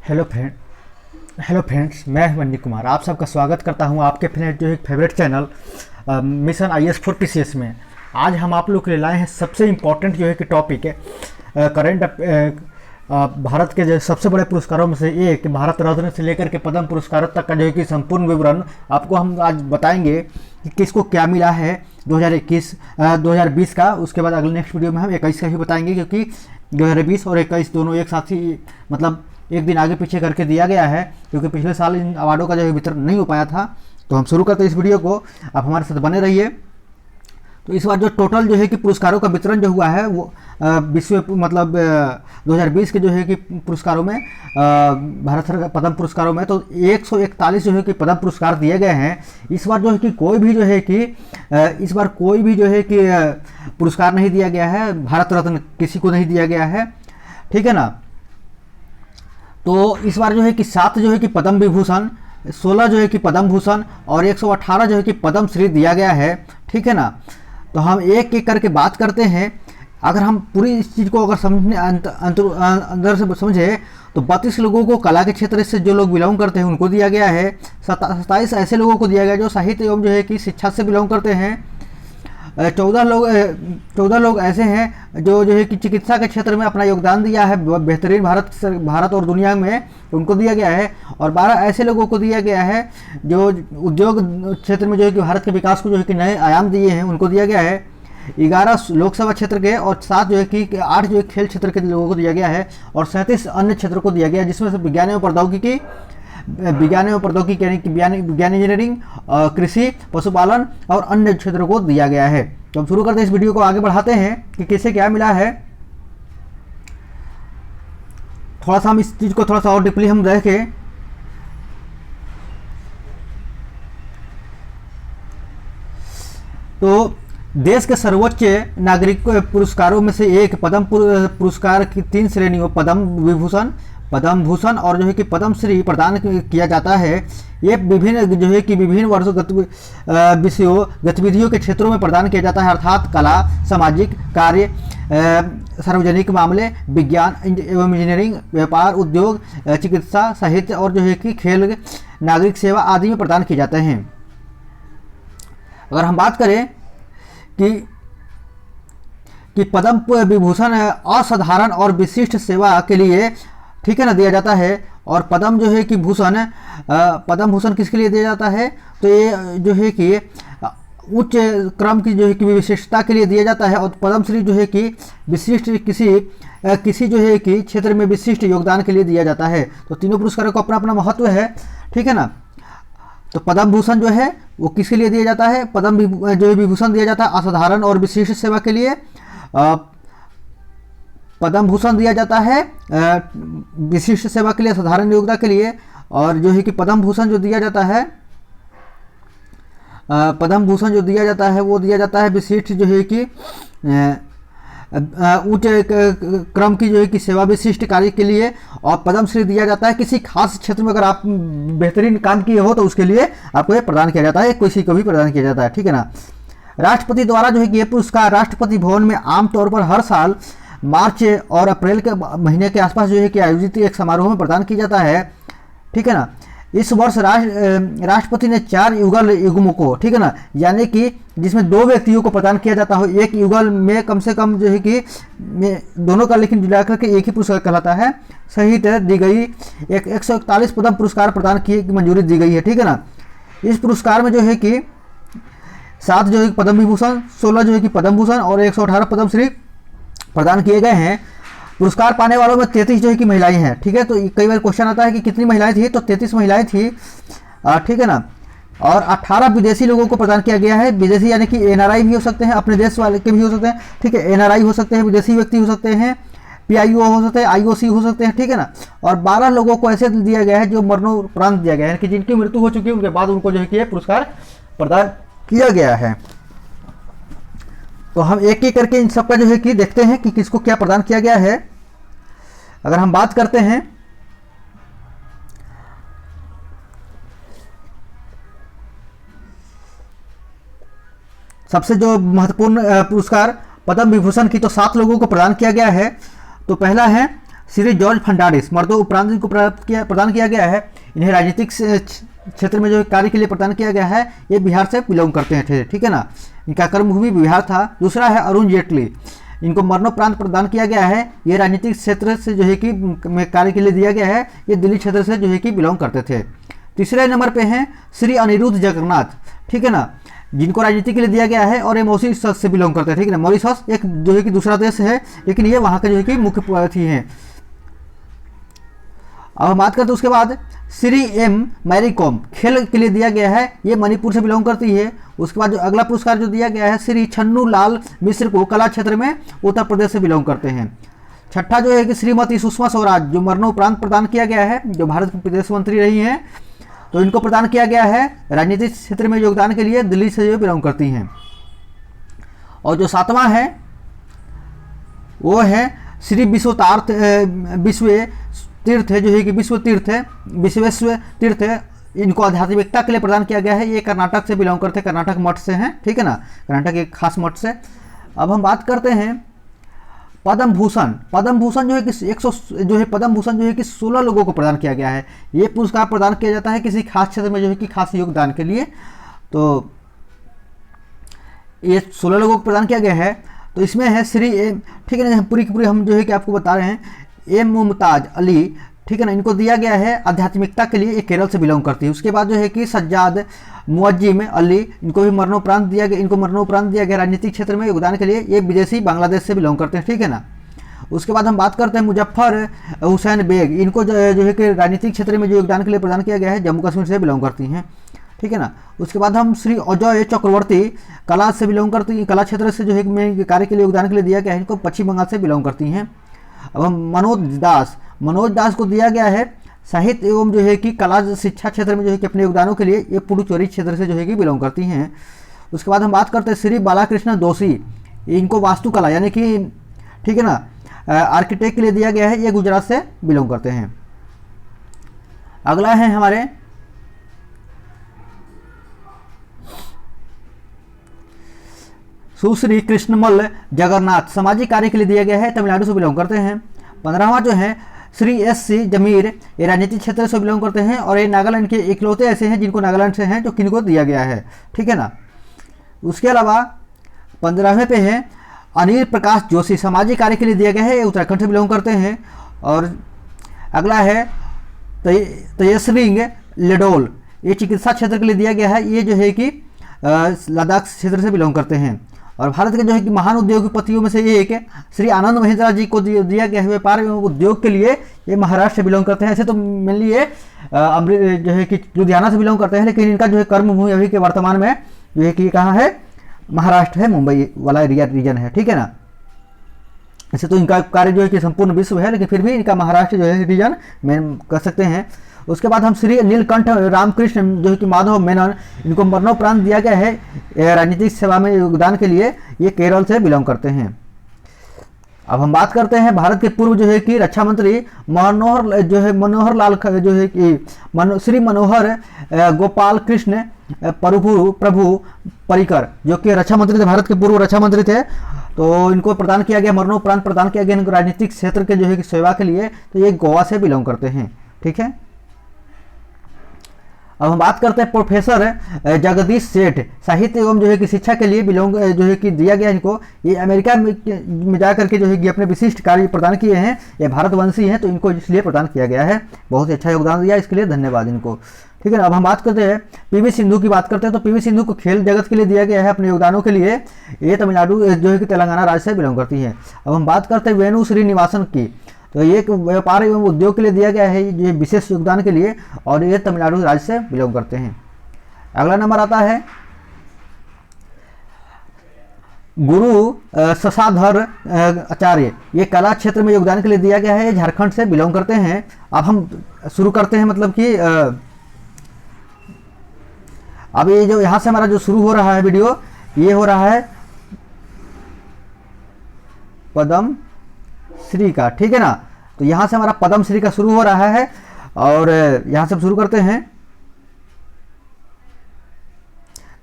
Hello friends, मैं मन्नी कुमार आप सबका स्वागत करता हूं आपके जो है favourite channel mission IAS for PCS में। आज हम आप लोग के लिए लाए हैं सबसे इम्पोर्टेंट जो है कि टॉपिक है करंट भारत के जो सबसे बड़े पुरस्कारों में से एक भारत रत्न से लेकर के पद्म पुरस्कारों तक का जो है कि संपूर्ण विवरण आपको हम आज बताएंगे कि किसको क्या मिला है 2021 2020 का। उसके बाद अगले नेक्स्ट वीडियो में हम 21 का भी बताएंगे, क्योंकि 2020 और 21 दोनों एक साथ ही मतलब एक दिन आगे पीछे करके दिया गया है, क्योंकि पिछले साल इन अवार्डों का जो है वितरण नहीं हो पाया था। तो हम शुरू करते हैं इस वीडियो को, आप हमारे साथ बने रहिए। तो इस बार जो टोटल जो है कि पुरस्कारों का वितरण जो हुआ है वो विश्व 2020 के जो है कि पुरस्कारों में भारत सरकार पद्म पुरस्कारों में तो 141 जो है कि पद्म पुरस्कार दिए गए हैं। इस बार जो है कि कोई भी जो है कि पुरस्कार नहीं दिया गया है, भारत रत्न किसी को नहीं दिया गया है, ठीक है ना। तो इस बार जो है कि 7 जो है कि पद्म विभूषण, 16 जो है कि पद्म भूषण और 118 जो है कि पद्म श्री दिया गया है, ठीक है ना। तो हम एक एक करके बात करते हैं। अगर हम पूरी इस चीज़ को अगर समझने अंदर से समझे तो 32 लोगों को कला के क्षेत्र से जो लोग बिलोंग करते हैं उनको दिया गया है। 27 ऐसे लोगों को दिया गया जो साहित्य एवं जो है कि शिक्षा से बिलोंग करते हैं। 14 लोग ऐसे हैं जो है कि चिकित्सा के क्षेत्र में अपना योगदान दिया है बेहतरीन भारत और दुनिया में, उनको दिया गया है। और 12 ऐसे लोगों को दिया गया है जो उद्योग क्षेत्र में जो है कि भारत के विकास को जो है कि नए आयाम दिए हैं, उनको दिया गया है। 11 लोकसभा क्षेत्र के और 7 जो है कि 8 जो है खेल क्षेत्र के लोगों को दिया गया है और 37 अन्य क्षेत्रों को दिया गया है, जिसमें से विज्ञान एवं प्रौद्योगिकी यानी कि विज्ञान इंजीनियरिंग, कृषि, पशुपालन और अन्य क्षेत्रों को दिया गया है। तो हम शुरू करते हैं, इस वीडियो को आगे बढ़ाते हैं कि किसे क्या मिला है। थोड़ा सा हम इस चीज को थोड़ा सा और डीपली हम देखें तो देश के सर्वोच्च नागरिक पुरस्कारों में से एक पद्म पुरस्कार की 3 श्रेणियों पद्म विभूषण, पद्म भूषण और जो है कि पद्म श्री प्रदान किया जाता है। ये विभिन्न वर्षों विषयों गतिविधियों के क्षेत्रों में प्रदान किया जाता है, अर्थात कला, सामाजिक कार्य, सार्वजनिक मामले, विज्ञान एवं इंजीनियरिंग, व्यापार, उद्योग, चिकित्सा, साहित्य और जो है कि खेल, नागरिक सेवा आदि में प्रदान किए जाते हैं। अगर हम बात करें कि पद्म विभूषण असाधारण और विशिष्ट सेवा के लिए, ठीक है ना, दिया जाता है। और पद्म जो है कि पद्म भूषण किसके लिए दिया जाता है, तो ये जो है कि उच्च क्रम की जो है कि विशिष्टता के लिए दिया जाता है। और पद्म श्री जो है कि विशिष्ट किसी जो है कि क्षेत्र में विशिष्ट योगदान के लिए दिया जाता है। तो तीनों पुरस्कारों का अपना अपना महत्व है, ठीक है ना। तो पद्म भूषण जो है वो किसके लिए दिया जाता है, पद्म जो विभूषण दिया जाता है असाधारण और विशिष्ट सेवा के लिए, पद्म भूषण दिया जाता है विशिष्ट सेवा के लिए, साधारण योग्यता के लिए। और जो है कि पद्म भूषण जो दिया जाता है वो दिया जाता है विशिष्ट जो है कि उच्च क्रम की जो है कि सेवा विशिष्ट कार्य के लिए। और पद्म श्री दिया जाता है किसी खास क्षेत्र में अगर आप बेहतरीन काम किए हो तो उसके लिए आपको ये प्रदान किया जाता है, किसी को भी प्रदान किया जाता है, ठीक है ना। राष्ट्रपति द्वारा जो है कि ये पुरस्कार राष्ट्रपति भवन में आमतौर पर हर साल मार्च और अप्रैल के महीने के आसपास जो है कि आयोजित एक समारोह में प्रदान किया जाता है, ठीक है ना। इस वर्ष राष्ट्रपति ने 4 युग्मों को, ठीक है ना, यानी कि जिसमें 2 व्यक्तियों को प्रदान किया जाता हो, एक युगल में कम से कम जो है कि दोनों का लेकिन मिलाकर के एक ही पुरस्कार कहलाता है, सहित दी गई 141 पद्म पुरस्कार प्रदान की मंजूरी दी गई है, ठीक है ना। इस पुरस्कार में जो है कि 7 जो है पद्म विभूषण, 16 जो है कि पद्म भूषण और 118 पद्म श्री प्रदान किए गए हैं। पुरस्कार पाने वालों में 33 जो है कि महिलाएं हैं, ठीक है। तो कई बार क्वेश्चन आता है कि कितनी महिलाएं थी, तो 33 महिलाएं थी, ठीक है ना। और 18 विदेशी लोगों को प्रदान किया गया है। विदेशी यानी कि NRI भी हो सकते हैं, अपने देश वाले के भी हो सकते हैं, ठीक है। NRI हो सकते हैं, विदेशी व्यक्ति हो सकते हैं, PIO हो सकते हैं, IOC हो सकते हैं, ठीक है ना। और 12 लोगों को ऐसे दिया गया है जो मरणोपरांत दिया गया है, कि जिनकी मृत्यु हो चुकी है उनके बाद उनको जो है कि पुरस्कार प्रदान किया गया है। तो हम एक एक करके इन सबका जो है कि देखते हैं कि किसको क्या प्रदान किया गया है। अगर हम बात करते हैं सबसे जो महत्वपूर्ण पुरस्कार पद्म विभूषण की, तो 7 लोगों को प्रदान किया गया है। तो पहला है श्री जॉर्ज फर्नांडिस, मर्दों उपरांत इनको प्रदान किया गया है। इन्हें राजनीतिक क्षेत्र में जो कार्य के लिए प्रदान किया गया है, ये बिहार से बिलोंग करते हैं, ठीक है ना। इनका कर्मभूमि बिहार था। दूसरा है अरुण जेटली, इनको मरणोपरांत प्रदान किया गया है। ये राजनीतिक क्षेत्र से जो है कि कार्य के लिए दिया गया है, ये दिल्ली क्षेत्र से जो है कि बिलोंग करते थे। तीसरे नंबर पे हैं श्री अनिरुद्ध जगन्नाथ, ठीक है ना, जिनको राजनीति के लिए दिया गया है और ये मॉरिशस से बिलोंग करते हैं, ठीक है ना। मॉरिशस एक जो है कि दूसरा देश है, लेकिन ये वहाँ के जो है कि मुख्य अथी हैं। अब हम बात करते हैं उसके बाद श्री एम मैरी कॉम, खेल के लिए दिया गया है, ये मणिपुर से बिलोंग करती है। उसके बाद जो अगला पुरस्कार जो दिया गया है श्री छन्नू लाल मिश्र को, कला क्षेत्र में उत्तर प्रदेश से बिलोंग करते हैं। छठा जो है कि श्रीमती सुषमा स्वराज, जो मरणोपरांत प्रदान किया गया है, जो भारत की विदेश मंत्री रही हैं, तो इनको प्रदान किया गया है राजनीतिक क्षेत्र में योगदान के लिए, दिल्ली से जो बिलोंग करती हैं। और जो सातवां है वो है श्री विश्व तीर्थ है, जो है कि विश्वेश्वर तीर्थ है, इनको आध्यात्मिकता के लिए प्रदान किया गया है। ये कर्नाटक से बिलोंग करते हैं, कर्नाटक मठ से हैं, ठीक है ना, कर्नाटक एक खास मठ से। अब हम बात करते हैं पद्म भूषण। पद्म भूषण जो है कि पद्म भूषण जो है कि 16 लोगों को प्रदान किया गया है। ये पुरस्कार प्रदान किया जाता है किसी खास क्षेत्र में जो है कि खास योगदान के लिए। तो ये 16 लोगों को प्रदान किया गया है। तो इसमें है श्री एम, ठीक है ना, पूरी की पूरी हम जो है कि आपको बता रहे हैं, एम मुमताज अली, ठीक है ना, इनको दिया गया है आध्यात्मिकता के लिए, ये केरल से बिलोंग करती है। उसके बाद जो है कि सज्जाद मुअज्जिम अली, इनको भी मरणोपरांत दिया गया, इनको मरणोपरांत दिया गया राजनीतिक क्षेत्र में योगदान के लिए, ये विदेशी बांग्लादेश से बिलोंग करते हैं, ठीक है ना। उसके बाद हम बात करते हैं मुजफ्फर हुसैन बेग, इनको जो है कि राजनीतिक क्षेत्र में जो योगदान के लिए प्रदान किया गया है, जम्मू कश्मीर से बिलोंग करती हैं, ठीक है ना। उसके बाद हम श्री अजय चक्रवर्ती, कला से बिलोंग करती, कला क्षेत्र से जो है कि कार्य के लिए योगदान के लिए दिया गया है, इनको पश्चिम बंगाल से बिलोंग करती हैं। अब हम मनोज दास को दिया गया है साहित्य एवं जो है कि कला शिक्षा क्षेत्र में जो है कि अपने योगदानों के लिए, ये पुडुचेरी क्षेत्र से जो है कि बिलोंग करती हैं। उसके बाद हम बात करते हैं श्री बालाकृष्ण दोषी, इनको वास्तुकला यानी कि, ठीक है ना, आर्किटेक्ट के लिए दिया गया है, ये गुजरात से बिलोंग करते हैं। अगला है हमारे सुश्री कृष्णमल जगन्नाथ, सामाजिक कार्य के लिए दिया गया है, तमिलनाडु से बिलोंग करते हैं। 15वां जो है श्री एस.सी. जमीर, ये राजनीतिक क्षेत्र से बिलोंग करते हैं और ये नागालैंड के इकलौते ऐसे हैं जिनको नागालैंड से हैं जो किनको दिया गया है, ठीक है ना। उसके अलावा 15वें पे है अनिल प्रकाश जोशी, सामाजिक कार्य के लिए दिया गया है, ये उत्तराखंड से बिलोंग करते हैं। और अगला है तयसरिंग लेडोल, ये चिकित्सा क्षेत्र के लिए दिया गया है, ये जो है कि लद्दाख क्षेत्र से बिलोंग करते हैं। और भारत के जो है कि महान उद्योगपतियों में से एक श्री आनंद महिंद्रा जी को दिया गया है व्यापार एवं उद्योग के लिए, ये महाराष्ट्र से बिलोंग करते हैं। ऐसे तो मेनली ये जो है कि लुधियाना से बिलोंग करते हैं, लेकिन इनका जो है कर्मभूमि अभी के वर्तमान में जो है कि कहाँ है, महाराष्ट्र है, मुंबई वाला एरिया रीजन है, ठीक है ना। ऐसे तो इनका कार्य जो है कि संपूर्ण विश्व है, लेकिन फिर भी इनका महाराष्ट्र जो है रीजन में कर सकते हैं। उसके बाद हम श्री नीलकंठ रामकृष्ण जो है कि माधव मेनन, इनको मरणोपरांत दिया गया है राजनीतिक सेवा में योगदान के लिए, ये केरल से बिलोंग करते हैं। अब हम बात करते हैं भारत के पूर्व जो है कि रक्षा मंत्री मनोहर लाल जो है कि श्री मनोहर गोपाल कृष्ण प्रभु परिकर, जो कि रक्षा मंत्री थे, भारत के पूर्व रक्षा मंत्री थे। तो इनको प्रदान किया गया, मरणोपरांत प्रदान किया गया इनको राजनीतिक क्षेत्र के जो है कि सेवा के लिए। तो ये गोवा से बिलोंग करते हैं, ठीक है। अब हम बात करते हैं प्रोफेसर जगदीश सेठ, साहित्य एवं जो है कि शिक्षा के लिए बिलोंग जो है कि दिया गया इनको। ये अमेरिका में जा करके जो है कि अपने विशिष्ट कार्य प्रदान किए हैं, ये भारतवंशी हैं, तो इनको इसलिए प्रदान किया गया है। बहुत ही अच्छा योगदान दिया, इसके लिए धन्यवाद इनको, ठीक है ना। अब हम बात करते हैं पीवी सिंधु की बात करते हैं। तो पीवी सिंधु को खेल जगत के लिए दिया गया है अपने योगदानों के लिए, ये तमिलनाडु जो है कि तेलंगाना राज्य से बिलोंग करती है। अब हम बात करते हैं वेणु श्रीनिवासन की, तो ये व्यापार एवं उद्योग के लिए दिया गया है, ये विशेष योगदान के लिए, और ये तमिलनाडु राज्य से बिलोंग करते हैं। अगला नंबर आता है गुरु शशाधर आचार्य, ये कला क्षेत्र में योगदान के लिए दिया गया है, ये झारखंड से बिलोंग करते हैं। अब हम शुरू करते हैं, मतलब कि अब ये जो यहाँ से हमारा जो शुरू हो रहा है वीडियो, ये हो रहा है पद्म श्री का, ठीक है ना। तो यहाँ से हमारा पद्म श्री का शुरू हो रहा है, और यहाँ से शुरू करते हैं।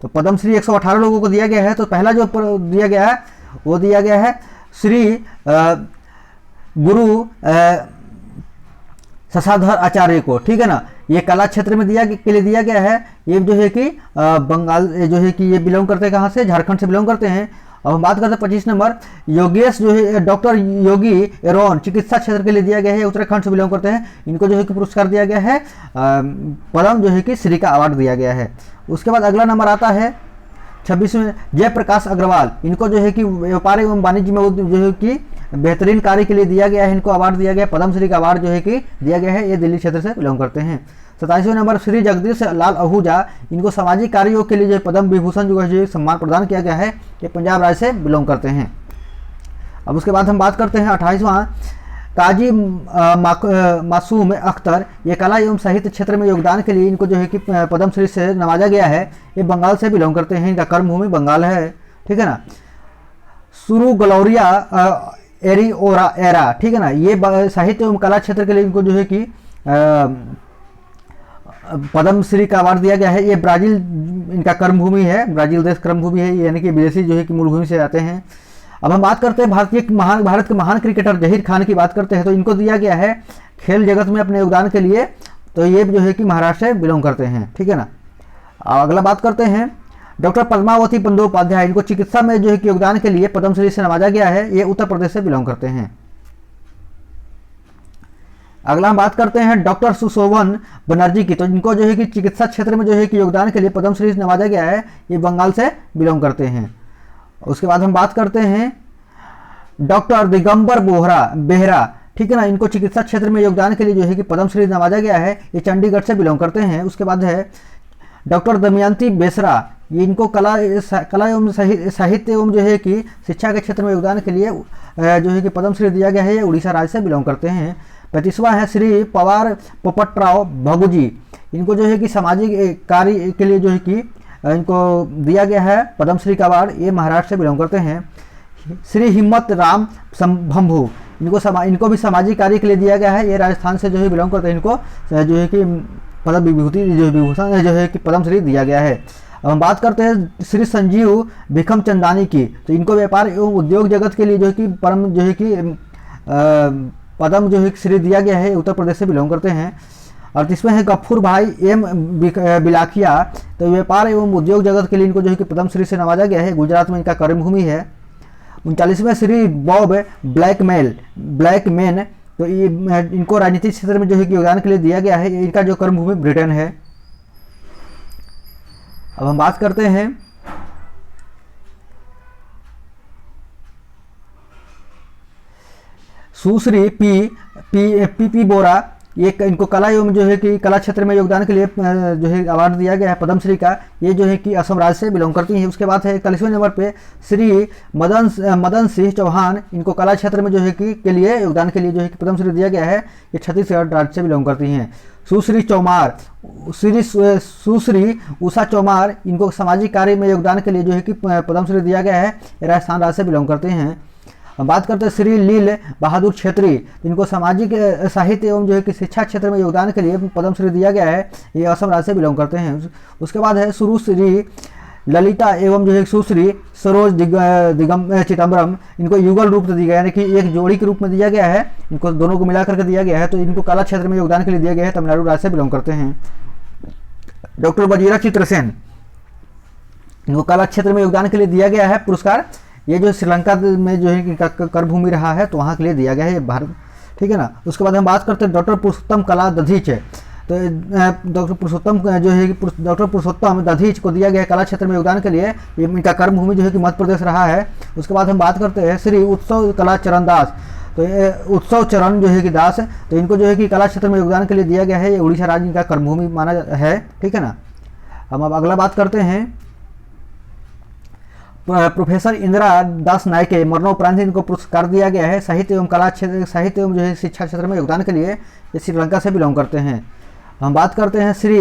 तो पद्म श्री 118 लोगों को दिया गया है। तो पहला जो दिया गया है वो दिया गया है श्री गुरु शशाधर आचार्य को, ठीक है ना। ये कला क्षेत्र में के लिए दिया गया है। ये जो है कि बंगाल जो है कि ये बिलोंग करते हैं कहाँ से, झारखंड से बिलोंग करते हैं। अब हम बात करते हैं 25 नंबर, योगेश जो है डॉक्टर योगी एरोन चिकित्सा क्षेत्र के लिए दिया गया है, उत्तराखंड से बिलोंग करते हैं। इनको जो है कि पुरस्कार दिया गया है, पद्म जो है कि श्री का अवार्ड दिया गया है। उसके बाद अगला नंबर आता है 26 में, जयप्रकाश अग्रवाल। इनको जो है कि व्यापार एवं वाणिज्य में जो है कि बेहतरीन कार्य के लिए दिया गया है, इनको अवार्ड दिया गया, पद्मश्री का अवार्ड जो है कि दिया गया है। ये दिल्ली क्षेत्र से बिलोंग करते हैं। 27वें नंबर, श्री जगदीश लाल आहूजा। इनको सामाजिक कार्यों के लिए जो पद्म विभूषण जो है सम्मान प्रदान किया गया है। ये पंजाब राज्य से बिलोंग करते हैं। अब उसके बाद हम बात करते हैं 28वां, काजी मासूम अख्तर। ये कला एवं साहित्य क्षेत्र में योगदान के लिए इनको जो है कि पद्मश्री से नवाजा गया है। ये बंगाल से बिलोंग करते हैं, इनका कर्मभूमि बंगाल है, ठीक है ना। सुरु गलौरिया एरी ओरा एरा, ठीक है ना। ये साहित्य एवं कला क्षेत्र के लिए इनको जो है कि पद्मश्री का अवार्ड दिया गया है। ये ब्राजील इनका कर्मभूमि है, ब्राजील देश कर्मभूमि है, यानी कि विदेशी जो है कि मूल भूमि से आते हैं। अब हम बात करते हैं भारत के महान क्रिकेटर जहीर खान की बात करते हैं, तो इनको दिया गया है खेल जगत में अपने योगदान के लिए। तो ये जो है कि महाराष्ट्र से बिलोंग करते हैं, ठीक है ना। अगला बात करते हैं डॉक्टर पद्मावती बंदोपाध्याय। इनको चिकित्सा में जो है कि योगदान के लिए पद्मश्री से नवाजा गया है। ये उत्तर प्रदेश से बिलोंग करते हैं। अगला हम बात करते हैं डॉक्टर सुशोभन बनर्जी की। तो इनको जो है कि चिकित्सा क्षेत्र में जो है कि योगदान के लिए पद्मश्री से नवाजा गया है। ये बंगाल से बिलोंग करते हैं। उसके बाद हम बात करते हैं डॉक्टर दिगंबर बेहरा, ठीक है ना। इनको चिकित्सा क्षेत्र में योगदान के लिए जो है कि पद्मश्री नवाजा गया है। ये चंडीगढ़ से बिलोंग करते हैं। उसके बाद है डॉक्टर दमयंती बेसरा। ये इनको कला एवं साहित्य एवं जो है कि शिक्षा के क्षेत्र में योगदान के लिए जो है कि पद्मश्री दिया गया है। ये उड़ीसा राज्य से बिलोंग करते हैं। 35वां है श्री पवार पोपटराव भगुजी। इनको जो है कि सामाजिक कार्य के लिए जो है कि इनको दिया गया है पद्मश्री का अवार्ड। ये महाराष्ट्र से बिलोंग करते हैं। श्री हिम्मत राम भंभू, इनको भी सामाजिक कार्य के लिए दिया गया है। ये राजस्थान से जो है बिलोंग करते हैं। इनको जो है कि पद्म विभूति विभूषण जो है कि पद्मश्री दिया गया है। अब हम बात करते हैं श्री संजीव भिखम चंदानी की। तो इनको व्यापार एवं उद्योग जगत के लिए जो है कि परम जो है कि पद्म जो है श्री दिया गया है। उत्तर प्रदेश से बिलोंग करते हैं। और इसमें है गफूर भाई एम बिलाखिया। तो व्यापार एवं उद्योग जगत के लिए इनको जो है कि पद्मश्री से नवाजा गया है। गुजरात में इनका कर्मभूमि है। 39वें श्री बॉब ब्लैकमैन। तो ये इनको राजनीतिक क्षेत्र में जो है कि योगदान के लिए दिया गया है। इनका जो कर्मभूमि ब्रिटेन है। अब हम बात करते हैं सुश्री पी बोरा। ये इनको कला एवं जो है कि कला क्षेत्र में योगदान के लिए जो है अवार्ड दिया गया है पद्मश्री का। ये जो है कि असम राज्य से बिलोंग करती हैं। उसके बाद है 41वें नंबर पे श्री मदन सिंह चौहान। इनको कला क्षेत्र में जो है कि के लिए योगदान के लिए जो है कि पद्मश्री दिया गया है। ये छत्तीसगढ़ राज्य से बिलोंग करती हैं। सुश्री उषा चौमार। इनको सामाजिक कार्य में योगदान के लिए जो है कि पद्मश्री दिया गया है। ये राजस्थान राज्य से बिलोंग करते हैं। हम बात करते हैं श्री लील बहादुर छेत्री। इनको सामाजिक साहित्य एवं जो है कि शिक्षा क्षेत्र में योगदान के लिए पद्मश्री दिया गया है। ये असम राज्य से बिलोंग करते हैं। उसके बाद है सुश्री ललिता एवं जो है सुश्री सरोज चिदम्बरम। इनको युगल रूप दिया गया, यानी कि एक जोड़ी के रूप में दिया गया है। इनको दोनों को मिलाकर के दिया गया है। तो इनको कला क्षेत्र में योगदान के लिए दिया गया है। तमिलनाडु राज्य से बिलोंग करते हैं। डॉक्टर वजीरा चित्रसेन। इनको कला क्षेत्र में योगदान के लिए दिया गया है पुरस्कार। ये जो श्रीलंका में जो है कर्मभूमि रहा है, तो वहाँ के लिए दिया गया है भारत, ठीक है ना। उसके बाद हम बात करते हैं डॉक्टर पुरुषोत्तम कला दधीच। तो डॉक्टर पुरुषोत्तम जो है डॉक्टर पुरुषोत्तम दधीच को दिया गया है कला क्षेत्र में योगदान के लिए। ये इनका कर्मभूमि जो है कि मध्य प्रदेश रहा है। उसके बाद हम बात करते हैं श्री उत्सव कला चरण दास। तो ये उत्सव चरण जो है कि दास, तो इनको जो है कि कला क्षेत्र में योगदान के लिए दिया गया है। ये उड़ीसा राज्य का कर्मभूमि माना है, ठीक है ना। हम अब अगला बात करते हैं प्रोफेसर इंदिरा दास नायके। मरणोपरांत इनको पुरस्कार दिया गया है साहित्य एवं कला क्षेत्र, साहित्य एवं जो है शिक्षा क्षेत्र में योगदान के लिए। ये श्रीलंका से बिलोंग करते हैं। हम बात करते हैं श्री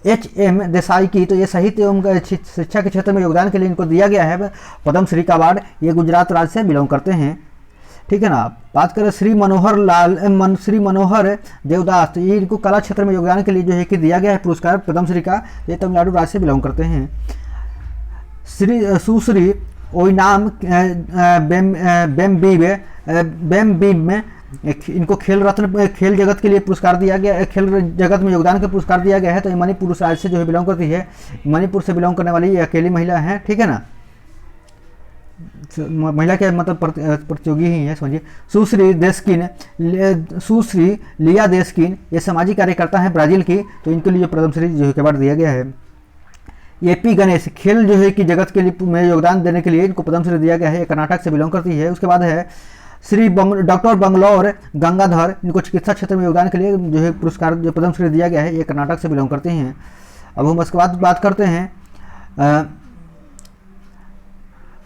एच.एम. देसाई की। तो ये साहित्य एवं शिक्षा के क्षेत्र में योगदान के लिए इनको दिया गया है पद्मश्री का अवार्ड। ये गुजरात राज्य से बिलोंग करते हैं, ठीक है ना। बात करें श्री मनोहर देवदास। तो ये इनको कला क्षेत्र में योगदान के लिए जो है कि दिया गया है पुरस्कार पद्मश्री का। ये तमिलनाडु राज्य से बिलोंग करते हैं। सुश्री ओइनाम बेम में इनको खेल रत्न, खेल जगत के लिए पुरस्कार दिया गया, खेल जगत में योगदान का पुरस्कार दिया गया है। तो ये मणिपुर राज्य से जो है बिलोंग करती है, मणिपुर से बिलोंग करने वाली ये अकेली महिला है, ठीक है ना। महिला के मतलब प्रतियोगी ही है, समझिए। सुश्री लिया देस्किन ये सामाजिक कार्यकर्ता हैं ब्राज़ील की, तो इनके लिए पद्मश्री जो है अवार्ड दिया गया है। एपी गणेश खेल जो है कि जगत के लिए में योगदान देने के लिए इनको पद्मश्री दिया गया है, ये कर्नाटक से बिलोंग करती है। उसके बाद है डॉक्टर बंगलौर गंगाधर, इनको चिकित्सा क्षेत्र में योगदान के लिए जो है पुरस्कार जो पद्मश्री दिया गया है, ये कर्नाटक से बिलोंग करते हैं। अब हम उसके बाद बात करते हैं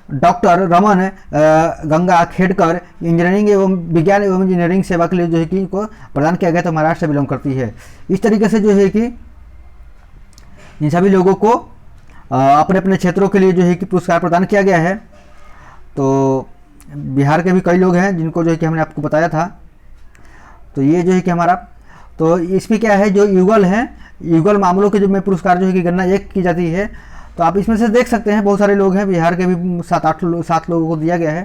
डॉक्टर रमन गंगा खेड़कर, इंजीनियरिंग एवं विज्ञान एवं इंजीनियरिंग सेवा के लिए जो है कि इनको प्रदान किया गया, तो महाराष्ट्र से बिलोंग करती है। इस तरीके से जो है कि इन सभी लोगों को अपने अपने क्षेत्रों के लिए जो है कि पुरस्कार प्रदान किया गया है। तो बिहार के भी कई लोग हैं जिनको जो है कि हमने आपको बताया था। तो ये जो है कि हमारा, तो इसमें क्या है, जो युगल हैं, युगल मामलों के जो में पुरस्कार जो है कि गणना एक की जाती है। तो आप इसमें से देख सकते हैं बहुत सारे लोग हैं, बिहार के भी 7 लोगों को दिया गया है।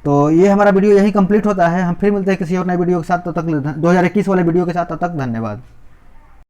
तो ये हमारा वीडियो यही कंप्लीट होता है। हम फिर मिलते हैं किसी और नए वीडियो के साथ, तब तक 2021 वाले वीडियो के साथ, तब तक धन्यवाद।